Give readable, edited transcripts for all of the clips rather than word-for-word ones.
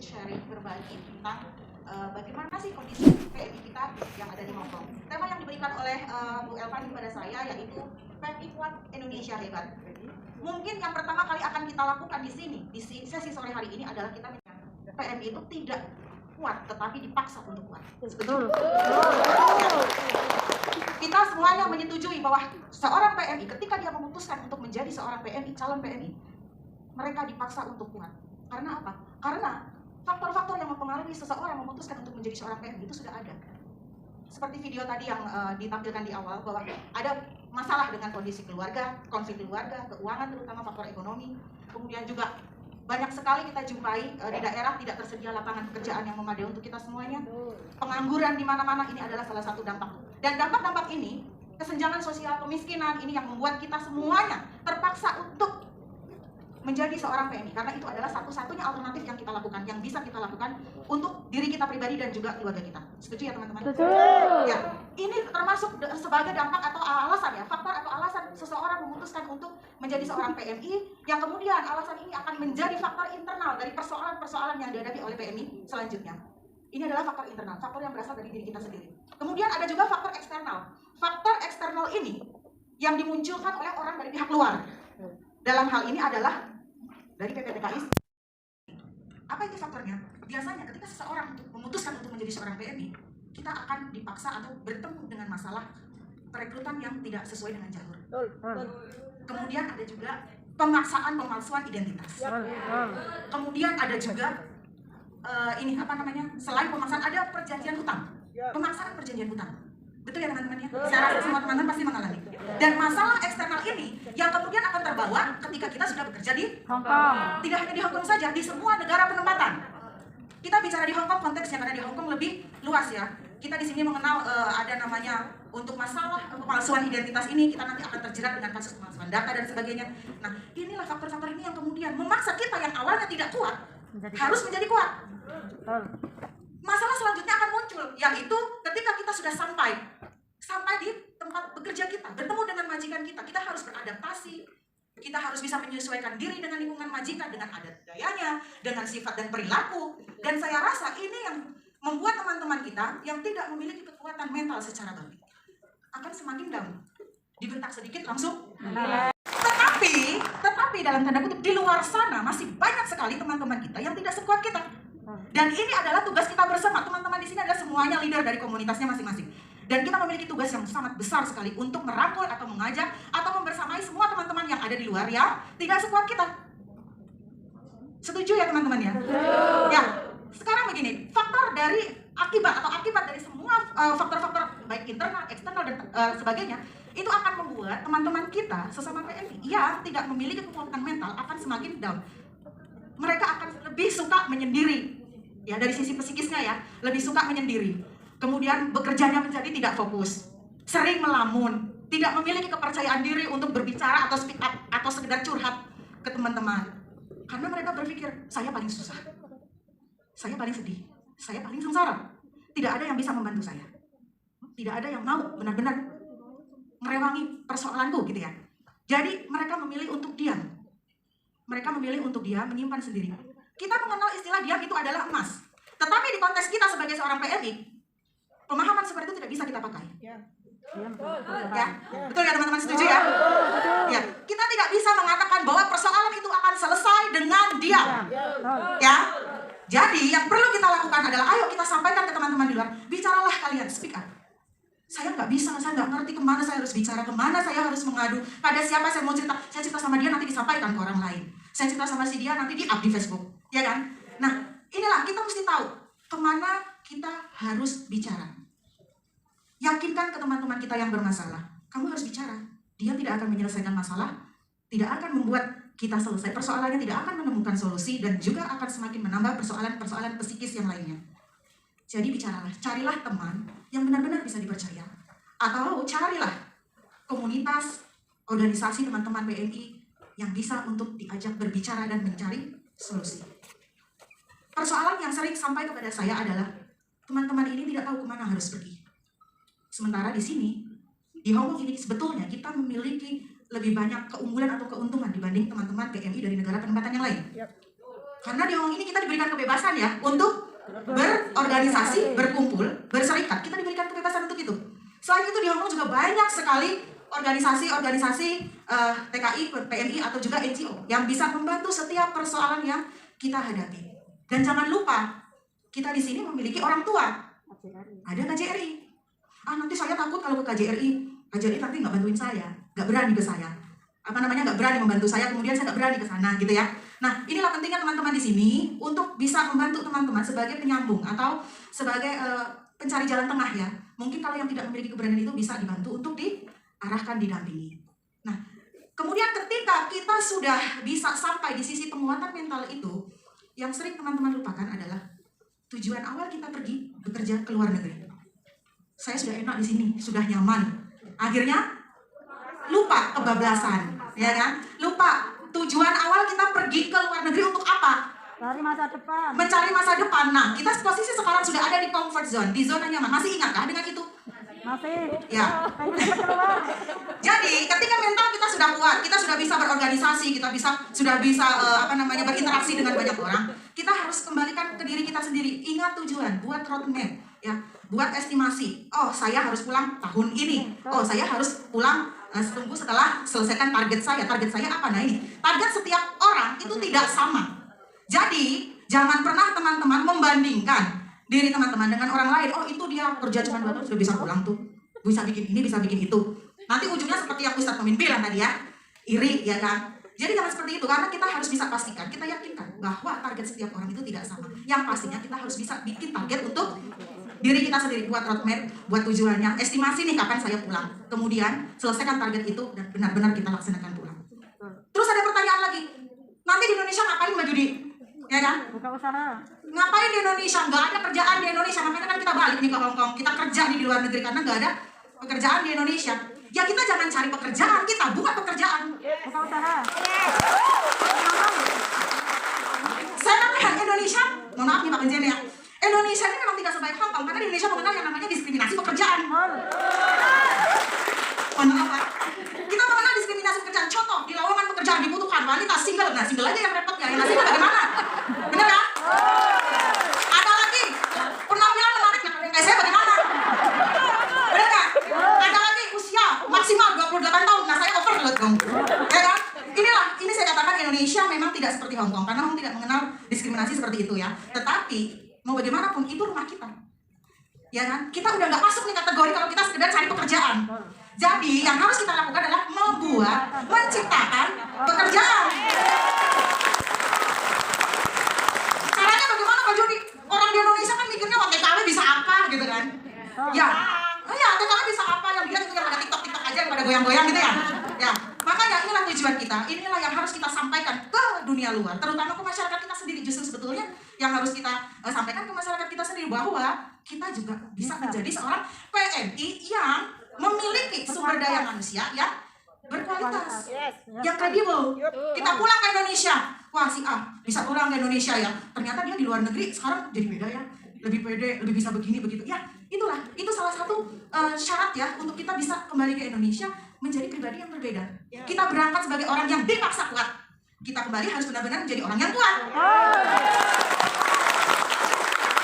sharing, berbagi tentang bagaimana sih kondisi PMI kita yang ada di Hong Kong. Tema yang diberikan oleh Bu Elvan kepada saya yaitu PMI kuat, Indonesia hebat. Mungkin yang pertama kali akan kita lakukan di sini, di sesi sore hari ini adalah kita menyatakan PMI itu tidak kuat, tetapi dipaksa untuk kuat. Setuju? Kita semuanya menyetujui bahwa seorang PMI ketika dia memutuskan untuk menjadi seorang PMI, calon PMI, mereka dipaksa untuk kuat. Karena apa? Karena faktor-faktor yang mempengaruhi seseorang memutuskan untuk menjadi seorang PMI itu sudah ada. Seperti video tadi yang ditampilkan di awal, bahwa ada masalah dengan kondisi keluarga, konflik keluarga, keuangan terutama faktor ekonomi. Kemudian juga banyak sekali kita jumpai di daerah tidak tersedia lapangan pekerjaan yang memadai untuk kita semuanya. Pengangguran di mana-mana, ini adalah salah satu dampak. Dan dampak-dampak ini, kesenjangan sosial, kemiskinan, ini yang membuat kita semuanya terpaksa untuk menjadi seorang PMI, karena itu adalah satu-satunya alternatif yang kita lakukan, yang bisa kita lakukan untuk diri kita pribadi dan juga keluarga kita. Setuju ya teman-teman? Setuju. Ya, ini termasuk sebagai dampak atau alasan ya, faktor atau alasan seseorang memutuskan untuk menjadi seorang PMI, yang kemudian alasan ini akan menjadi faktor internal dari persoalan-persoalan yang dihadapi oleh PMI selanjutnya. Ini adalah faktor internal, faktor yang berasal dari diri kita sendiri. Kemudian ada juga faktor eksternal. Faktor eksternal ini yang dimunculkan oleh orang dari pihak luar. Dalam hal ini adalah dari PPTKI. Apa itu faktornya? Biasanya ketika seseorang memutuskan untuk menjadi seorang PMI, kita akan dipaksa atau bertemu dengan masalah perekrutan yang tidak sesuai dengan jalur. Kemudian ada juga pemaksaan pemalsuan identitas. Kemudian ada juga selain pemaksaan ada perjanjian hutang. Pemaksaan perjanjian hutang. Betul ya teman-teman ya? Saya rasa semua teman-teman pasti mengalami. Dan masalah eksternal ini yang kemudian akan terbawa ketika kita sudah bekerja di Hong Kong. Tidak hanya di Hong Kong saja, di semua negara penempatan. Kita bicara di Hong Kong konteksnya, karena di Hong Kong lebih luas ya. Kita di sini mengenal ada namanya untuk masalah pemalsuan identitas ini, kita nanti akan terjerat dengan kasus pemalsuan data dan sebagainya. Nah, inilah faktor-faktor ini yang kemudian memaksa kita yang awalnya tidak kuat harus menjadi kuat. Masalah selanjutnya akan muncul, yaitu ketika kita sudah sampai di tempat bekerja kita, bertemu dengan majikan kita, kita harus beradaptasi, kita harus bisa menyesuaikan diri dengan lingkungan majikan, dengan adat gayanya, dengan sifat dan perilaku. Dan saya rasa ini yang membuat teman-teman kita yang tidak memiliki kekuatan mental secara baik akan semakin down, dibentak sedikit langsung. Tetapi dalam tanda kutip di luar sana masih banyak sekali teman-teman kita yang tidak sekuat kita. Dan ini adalah tugas kita bersama. Teman-teman di sini adalah semuanya leader dari komunitasnya masing-masing. Dan kita memiliki tugas yang sangat besar sekali untuk merangkul atau mengajak atau membersamai semua teman-teman yang ada di luar yang tidak sekuat kita. Setuju ya teman-teman ya? Ya, sekarang begini, faktor dari akibat dari semua faktor-faktor baik internal, eksternal dan sebagainya, itu akan membuat teman-teman kita sesama PMI yang tidak memiliki kekuatan mental akan semakin down. Mereka akan lebih suka menyendiri, ya dari sisi psikisnya ya, lebih suka menyendiri. Kemudian bekerjanya menjadi tidak fokus, sering melamun, tidak memiliki kepercayaan diri untuk berbicara atau speak up atau sekedar curhat ke teman-teman. Karena mereka berpikir, saya paling susah, saya paling sedih, saya paling sengsara. Tidak ada yang bisa membantu saya. Tidak ada yang mau benar-benar merewangi persoalanku gitu ya. Jadi mereka memilih untuk diam. Mereka memilih untuk diam, menyimpan sendiri. Kita mengenal istilah diam itu adalah emas. Tetapi di konteks kita sebagai seorang PMI, pemahaman seperti itu tidak bisa kita pakai. Ya, betul ya teman-teman, setuju ya? Ya, kita tidak bisa mengatakan bahwa persoalan itu akan selesai dengan diam. Ya, jadi yang perlu kita lakukan adalah, ayo kita sampaikan ke teman-teman di luar, bicaralah kalian, speak up. Saya nggak bisa, saya nggak ngerti kemana saya harus bicara, kemana saya harus mengadu, pada siapa saya mau cerita. Saya cerita sama dia nanti disampaikan ke orang lain. Saya cerita sama si dia nanti di-up di Facebook, ya kan? Nah, inilah kita mesti tahu kemana kita harus bicara. Yakinkan ke teman-teman kita yang bermasalah, kamu harus bicara. Dia tidak akan menyelesaikan masalah, tidak akan membuat kita selesai persoalannya, tidak akan menemukan solusi, dan juga akan semakin menambah persoalan-persoalan psikis yang lainnya. Jadi bicaralah, carilah teman yang benar-benar bisa dipercaya. Atau carilah komunitas, organisasi teman-teman PMI yang bisa untuk diajak berbicara dan mencari solusi. Persoalan yang sering sampai kepada saya adalah, teman-teman ini tidak tahu kemana harus pergi. Sementara di sini, di Hong Kong ini sebetulnya kita memiliki lebih banyak keunggulan atau keuntungan dibanding teman-teman PMI dari negara penempatan yang lain. Karena di Hongkong ini kita diberikan kebebasan ya untuk berorganisasi, berkumpul, berserikat. Kita diberikan kebebasan untuk itu. Selain itu di Hongkong juga banyak sekali organisasi-organisasi TKI, PMI atau juga NGO yang bisa membantu setiap persoalan yang kita hadapi. Dan jangan lupa, kita di sini memiliki orang tua. Ada KJRI. Nanti saya takut kalau ke KJRI nanti nggak bantuin saya, nggak berani ke saya. Nggak berani membantu saya, kemudian saya nggak berani ke sana, gitu ya. Nah, inilah pentingnya teman-teman di sini untuk bisa membantu teman-teman sebagai penyambung atau sebagai pencari jalan tengah ya. Mungkin kalau yang tidak memiliki keberanian itu bisa dibantu untuk diarahkan, didampingi. Nah, kemudian ketika kita sudah bisa sampai di sisi penguatan mental itu, yang sering teman-teman lupakan adalah tujuan awal kita pergi bekerja ke luar negeri. Saya sudah enak di sini, sudah nyaman. Akhirnya lupa, kebablasan, ya kan? Lupa tujuan awal kita pergi ke luar negeri untuk apa? Mencari masa depan. Mencari masa depan. Nah, kita posisi sekarang sudah ada di comfort zone, di zona nyaman. Masih ingatkah dengan itu? Masih. Ya. Pengen cepat keluar. Jadi, ketika mental kita sudah kuat, kita sudah bisa berorganisasi, kita sudah bisa berinteraksi dengan banyak orang, kita harus kembalikan ke diri kita sendiri. Ingat tujuan, buat roadmap, ya. Buat estimasi. Oh, saya harus pulang tahun ini. Oh, saya harus pulang tunggu setelah selesaikan target saya. Target saya apa? Nah, ini. Target setiap orang itu tidak sama. Jadi, jangan pernah teman-teman membandingkan diri teman-teman dengan orang lain. Oh, itu dia kerja cuma 2 tahun sudah bisa pulang tuh. Bisa bikin ini, bisa bikin itu. Nanti ujungnya seperti yang Ustadz Mumin bilang tadi ya. Iri, ya kan? Jadi jangan seperti itu, karena kita harus bisa pastikan, kita yakinkan bahwa target setiap orang itu tidak sama. Yang pastinya kita harus bisa bikin target untuk diri kita sendiri, buat roadmap, buat tujuannya, estimasi nih kapan saya pulang. Kemudian selesaikan target itu dan benar-benar kita laksanakan pulang. Terus ada pertanyaan lagi, nanti di Indonesia ngapain Mbak Judi? Ya kan? Buka usaha. Ngapain di Indonesia? Nggak ada kerjaan di Indonesia, makanya kan kita balik nih ke Hongkong. Kita kerja nih di luar negeri karena nggak ada pekerjaan di Indonesia. Ya kita jangan cari pekerjaan, kita buat pekerjaan. Buka usaha. Saya melihat Indonesia, mohon maaf nih Pak Benjen ya, Indonesia ini memang tidak sebaik Hongkong karena di Indonesia mengenal yang namanya diskriminasi pekerjaan. Mohon maaf Pak, kita mengenal diskriminasi pekerjaan. Contoh, di lowongan pekerjaan dibutuhkan wanita single. Nah, single aja yang repotnya, yang single bagaimana? Benar kan? Ada lagi, penampilan menarik, kayak saya bagaimana? Benar kan? Ada lagi, usia maksimal 28 tahun. Nah, saya overload dong. Ya kan? Ini saya katakan Indonesia memang tidak seperti Hongkong karena Hongkong tidak mengenal diskriminasi seperti itu ya. Tetapi mau bagaimanapun itu rumah kita, ya kan? Kita udah nggak masuk nih kategori kalau kita sekedar cari pekerjaan. Jadi yang harus kita lakukan adalah menciptakan pekerjaan. Caranya bagaimana Pak Jody? Orang di Indonesia kan mikirnya wah TKW bisa apa gitu kan? Ya, TKW bisa apa? Yang dia itu yang pada TikTok aja yang pada goyang-goyang gitu ya. Ya, makanya inilah tujuan kita. Inilah yang harus kita sampaikan ke dunia luar, terutama ke masyarakat kita sendiri. Justru sebetulnya yang harus kita sampaikan ke masyarakat kita sendiri bahwa kita juga bisa menjadi seorang PMI yang memiliki sumber daya manusia yang berkualitas, yang kredibel. Kita pulang ke Indonesia, wah si A bisa pulang ke Indonesia ya. Ternyata dia di luar negeri sekarang jadi beda ya, lebih pede, lebih bisa begini begitu. Ya, itu salah satu syarat ya untuk kita bisa kembali ke Indonesia menjadi pribadi yang berbeda. Kita berangkat sebagai orang yang dipaksa kuat. Kita kembali harus benar-benar menjadi orang yang kuat.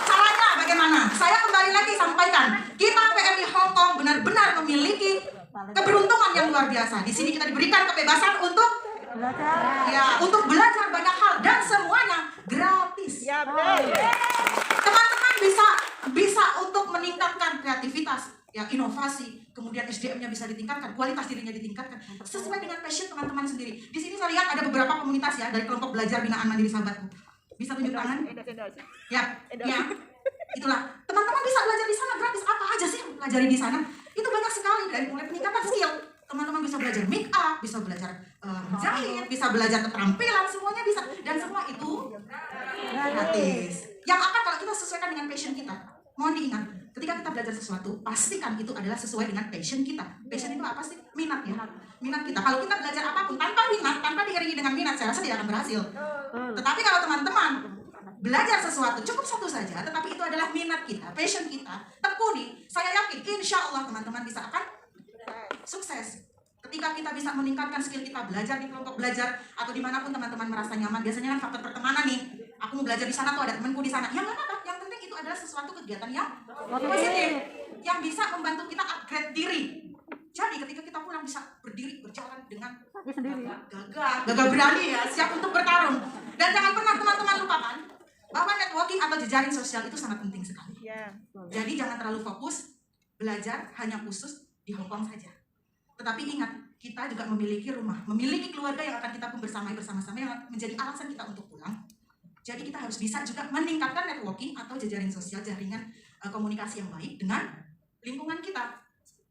Caranya bagaimana? Saya kembali lagi sampaikan, kita PMI Hongkong benar-benar memiliki keberuntungan yang luar biasa. Di sini kita diberikan kebebasan untuk untuk belajar banyak hal dan semuanya gratis. Teman-teman bisa untuk meningkatkan kreativitas, ya inovasi, kemudian SDM-nya bisa ditingkatkan, kualitas dirinya ditingkatkan sesuai dengan passion teman-teman sendiri. Di sini saya lihat ada beberapa komunitas ya dari kelompok belajar binaan mandiri sahabatku. Bisa tunjuk tangan? Ya. Itulah, teman-teman bisa belajar di sana gratis. Apa aja sih yang pelajari di sana? Itu banyak sekali, dari mulai peningkatan skill. Teman-teman bisa belajar make up, bisa belajar menjahit, bisa belajar keterampilan, semuanya bisa. Dan semua itu gratis. Yang akan kalau kita sesuaikan dengan passion kita. Mohon diingat, ketika kita belajar sesuatu, pastikan itu adalah sesuai dengan passion kita. Passion itu apa sih? Minat ya. Minat kita. Kalau kita belajar apapun tanpa minat, tanpa diiringi dengan minat, saya rasa tidak akan berhasil. Tetapi kalau teman-teman belajar sesuatu, cukup satu saja, tetapi itu adalah minat kita, passion kita, tekuni, saya yakin, insya Allah teman-teman bisa akan sukses. Ketika kita bisa meningkatkan skill kita, belajar di kelompok belajar, atau dimanapun teman-teman merasa nyaman, biasanya kan faktor pertemanan nih, aku mau belajar di sana tuh ada temanku di sana. Ya nggak apa-apa. Yang penting itu adalah sesuatu kegiatan yang Positif. positif, yang bisa membantu kita upgrade diri. Jadi ketika kita pulang bisa berdiri berjalan dengan Kaki sendiri. gagah berani ya, siap untuk bertarung. Dan jangan pernah teman-teman lupakan bahwa networking atau jejaring sosial itu sangat penting sekali. Ya. Jadi jangan terlalu fokus belajar hanya khusus di Hong Kong saja. Tetapi ingat, kita juga memiliki rumah, memiliki keluarga yang akan kita bersama-sama yang menjadi alasan kita untuk pulang. Jadi kita harus bisa juga meningkatkan networking atau jejaring sosial, jaringan komunikasi yang baik dengan lingkungan kita.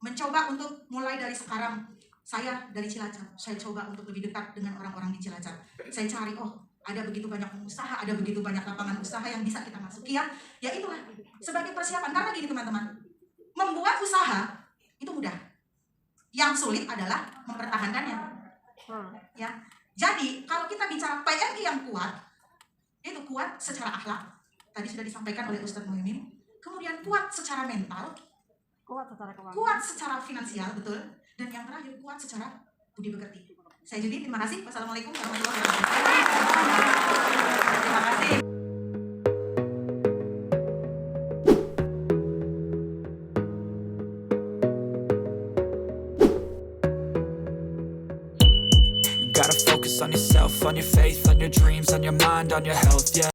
Mencoba untuk mulai dari sekarang, saya dari Cilacap, saya coba untuk lebih dekat dengan orang-orang di Cilacap. Saya cari, oh ada begitu banyak pengusaha, ada begitu banyak lapangan usaha yang bisa kita masuki ya. Ya itulah, sebagai persiapan. Karena gini teman-teman, membuat usaha itu mudah. Yang sulit adalah mempertahankannya. Ya. Jadi kalau kita bicara PMI yang kuat, itu kuat secara akhlak. Tadi sudah disampaikan oleh Ustadz Muhyiddin. Kemudian kuat secara mental, Kuat secara keuangan. kuat secara finansial, betul. Dan yang terakhir kuat secara budi pekerti. Saya Judi, terima kasih. Wassalamualaikum warahmatullahi wabarakatuh. Terima kasih. Gotta focus on yourself, on your faith, on your dreams, on your mind, on your health, yeah.